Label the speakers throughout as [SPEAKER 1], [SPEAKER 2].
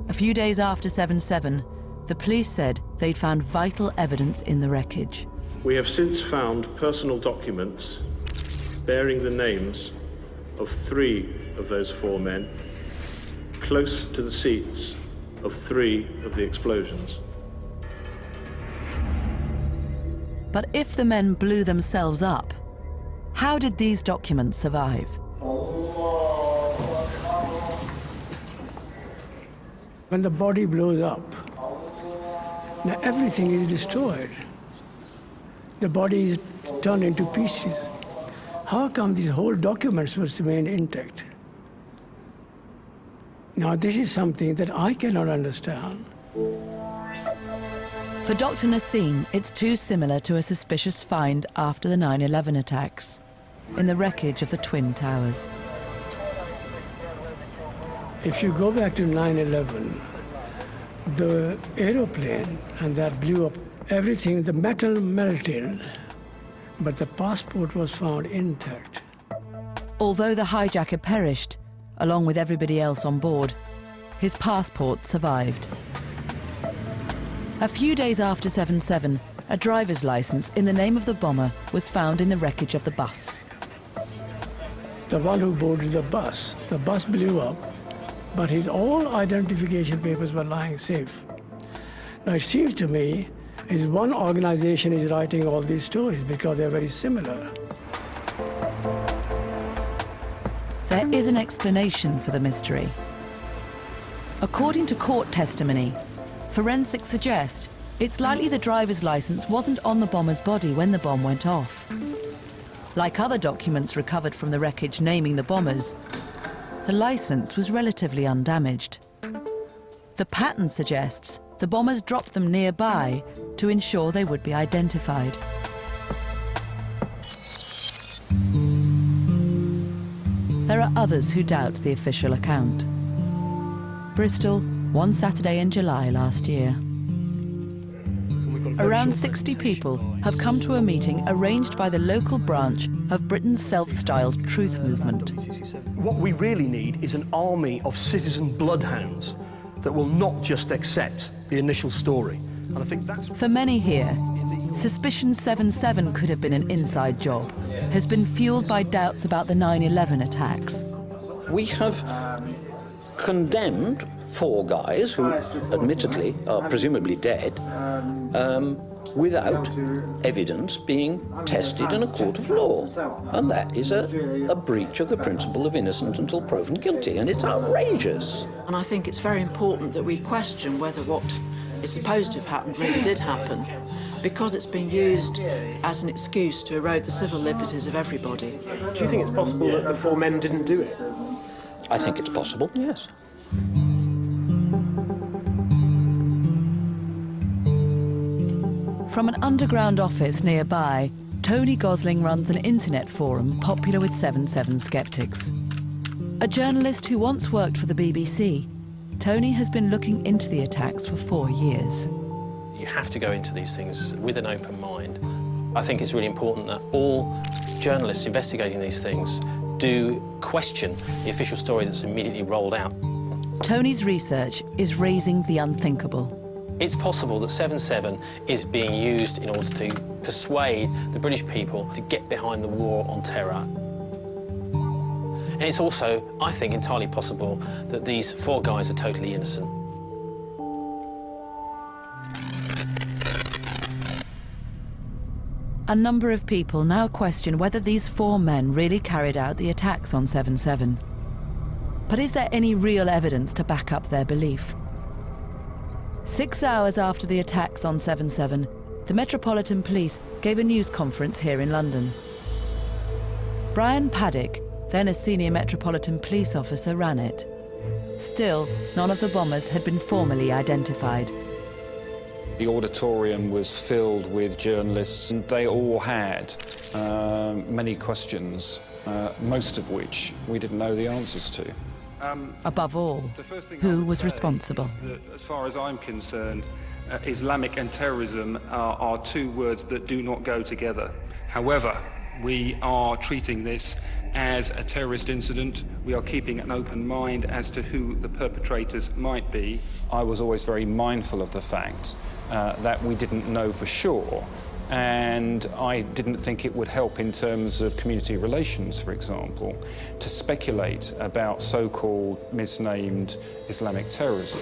[SPEAKER 1] A few days after 7/7, the police said they'd found vital evidence in the wreckage.
[SPEAKER 2] We have since found personal documents bearing the names of 3 of those 4 men close to the seats of 3 of the explosions.
[SPEAKER 1] But if the men blew themselves up, how did these documents survive?
[SPEAKER 3] When the body blows up, now everything is destroyed. The body is turned into pieces. How come these whole documents were remained intact? Now this is something that I cannot understand.
[SPEAKER 1] For Dr. Nassim, it's too similar to a suspicious find after the 9/11 attacks in the wreckage of the Twin Towers.
[SPEAKER 3] If you go back to 9/11, the aeroplane and that blew up, everything, the metal melted, but the passport was found intact.
[SPEAKER 1] Although the hijacker perished, along with everybody else on board, his passport survived. A few days after 7/7, a driver's license in the name of the bomber was found in the wreckage of the bus.
[SPEAKER 3] The one who boarded the bus blew up, but his all identification papers were lying safe. Now it seems to me is one organization is writing all these stories because they're very similar.
[SPEAKER 1] There is an explanation for the mystery. According to court testimony, forensics suggest it's likely the driver's license wasn't on the bomber's body when the bomb went off. Like other documents recovered from the wreckage naming the bombers, the license was relatively undamaged. The pattern suggests the bombers dropped them nearby to ensure they would be identified. There are others who doubt the official account. Bristol, one Saturday in July last year. Around 60 people have come to a meeting arranged by the local branch of Britain's self-styled truth movement.
[SPEAKER 4] What we really need is an army of citizen bloodhounds that will not just accept the initial story. And I think that's...
[SPEAKER 1] For many here, suspicion 7/7 could have been an inside job has been fueled by doubts about the 9/11 attacks.
[SPEAKER 5] We have condemned 4 guys who admittedly are presumably dead without evidence being tested in a court of law. And that is a breach of the principle of innocent until proven guilty, and it's outrageous.
[SPEAKER 6] And I think it's very important that we question whether what is supposed to have happened really did happen, because it's been used as an excuse to erode the civil liberties of everybody.
[SPEAKER 4] Do you think it's possible that the 4 men didn't do it?
[SPEAKER 5] I think it's possible, yes.
[SPEAKER 1] From an underground office nearby, Tony Gosling runs an internet forum popular with 7/7 skeptics. A journalist who once worked for the BBC, Tony has been looking into the attacks for 4 years.
[SPEAKER 7] You have to go into these things with an open mind. I think it's really important that all journalists investigating these things do question the official story that's immediately rolled out.
[SPEAKER 1] Tony's research is raising the unthinkable.
[SPEAKER 7] It's possible that 7/7 is being used in order to persuade the British people to get behind the war on terror. And it's also, I think, entirely possible that these 4 guys are totally innocent.
[SPEAKER 1] A number of people now question whether these 4 men really carried out the attacks on 7/7. But is there any real evidence to back up their belief? 6 hours after the attacks on 7/7, the Metropolitan Police gave a news conference here in London. Brian Paddock, then a senior Metropolitan Police officer, ran it. Still, none of the bombers had been formally identified.
[SPEAKER 8] The auditorium was filled with journalists, and they all had many questions, most of which we didn't know the answers to.
[SPEAKER 1] Above all, who was responsible?
[SPEAKER 9] As far as I'm concerned, Islamic and terrorism are 2 words that do not go together. However, We are treating this as a terrorist incident. We are keeping an open mind as to who the perpetrators might be.
[SPEAKER 8] I was always very mindful of the fact that we didn't know for sure, and I didn't think it would help in terms of community relations, for example, to speculate about so-called misnamed Islamic terrorism.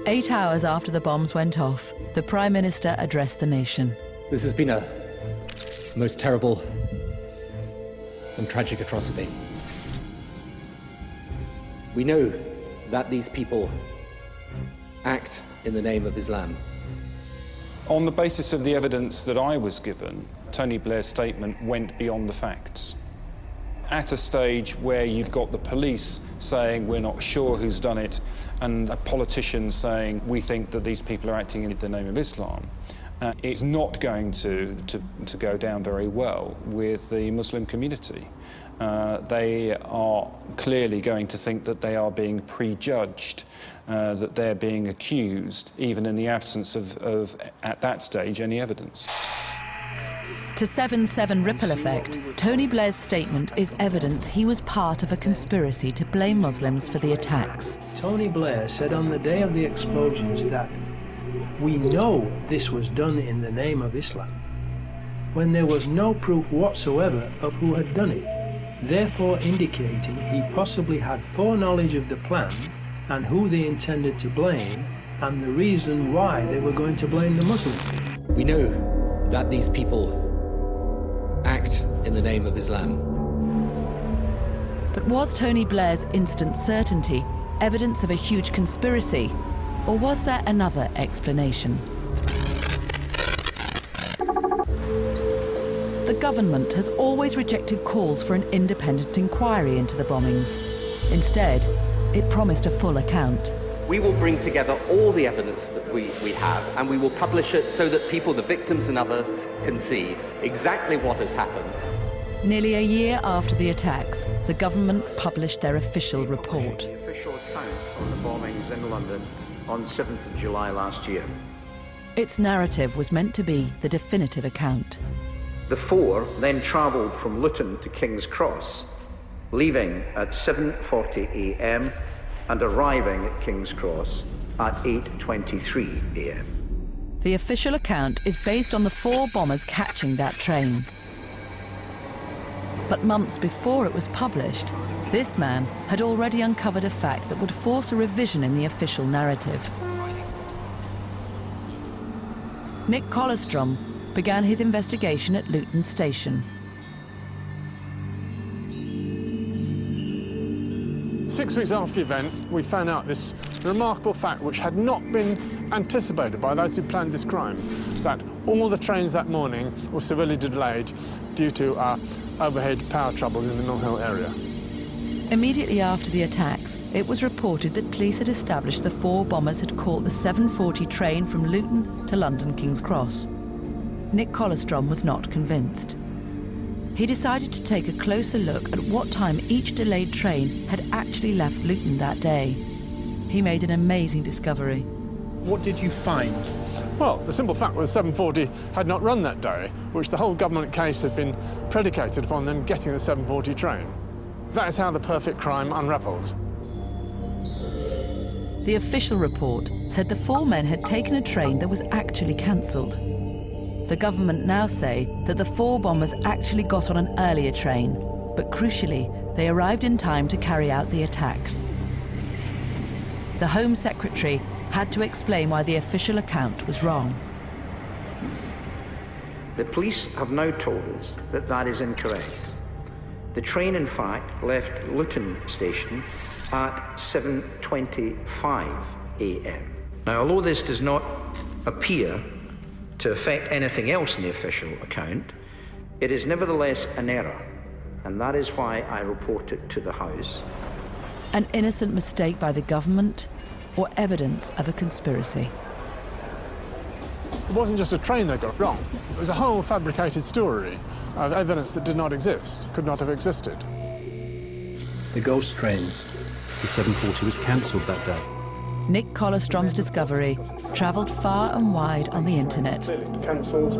[SPEAKER 1] 8 hours after the bombs went off, the Prime Minister addressed the nation.
[SPEAKER 10] This has been a most terrible and tragic atrocity. We know that these people act in the name of Islam.
[SPEAKER 8] On the basis of the evidence that I was given, Tony Blair's statement went beyond the facts. At a stage where you've got the police saying we're not sure who's done it, and a politician saying we think that these people are acting in the name of Islam, it's not going to go down very well with the Muslim community. They are clearly going to think that they are being prejudged, that they're being accused, even in the absence of at that stage, any evidence.
[SPEAKER 1] To 7/7 ripple effect, Tony Blair's statement is evidence he was part of a conspiracy to blame Muslims for the attacks.
[SPEAKER 11] Tony Blair said on the day of the explosions that we know this was done in the name of Islam, when there was no proof whatsoever of who had done it, therefore indicating he possibly had foreknowledge of the plan and who they intended to blame and the reason why they were going to blame the Muslims.
[SPEAKER 10] We know that these people act in the name of Islam.
[SPEAKER 1] But was Tony Blair's instant certainty evidence of a huge conspiracy, or was there another explanation? The government has always rejected calls for an independent inquiry into the bombings. Instead, it promised a full account.
[SPEAKER 12] We will bring together all the evidence that we have, and we will publish it so that people, the victims and others, can see exactly what has happened.
[SPEAKER 1] Nearly a year after the attacks, the government published their official report.
[SPEAKER 13] The official account of the bombings in London on 7th of July last year.
[SPEAKER 1] Its narrative was meant to be the definitive account.
[SPEAKER 13] The four then travelled from Luton to King's Cross, leaving at 7:40 a.m. and arriving at King's Cross at 8:23 a.m.
[SPEAKER 1] The official account is based on the 4 bombers catching that train. But months before it was published, this man had already uncovered a fact that would force a revision in the official narrative. Nick Colostrom began his investigation at Luton Station.
[SPEAKER 3] 6 weeks after the event, we found out this remarkable fact which had not been anticipated by those who planned this crime, that all the trains that morning were severely delayed due to overhead power troubles in the Mill Hill area.
[SPEAKER 1] Immediately after the attacks, it was reported that police had established the 4 bombers had caught the 7:40 train from Luton to London King's Cross. Nick Colostrom was not convinced. He decided to take a closer look at what time each delayed train had actually left Luton that day. He made an amazing discovery.
[SPEAKER 3] What did you find? Well, the simple fact was 7:40 had not run that day, which the whole government case had been predicated upon them getting the 7:40 train. That is how the perfect crime unravelled.
[SPEAKER 1] The official report said the 4 men had taken a train that was actually cancelled. The government now say that the 4 bombers actually got on an earlier train, but crucially, they arrived in time to carry out the attacks. The Home Secretary had to explain why the official account was wrong.
[SPEAKER 13] The police have now told us that that is incorrect. The train, in fact, left Luton Station at 7:25 a.m. Now, although this does not appear to affect anything else in the official account, it is nevertheless an error, and that is why I report it to the House.
[SPEAKER 1] An innocent mistake by the government, or evidence of a conspiracy?
[SPEAKER 3] It wasn't just a train they got wrong. It was a whole fabricated story of evidence that did not exist, could not have existed.
[SPEAKER 11] The ghost trains. The 7:40 was cancelled that day.
[SPEAKER 1] Nick Colostrom's discovery travelled far and wide on the internet.
[SPEAKER 3] Cancelled.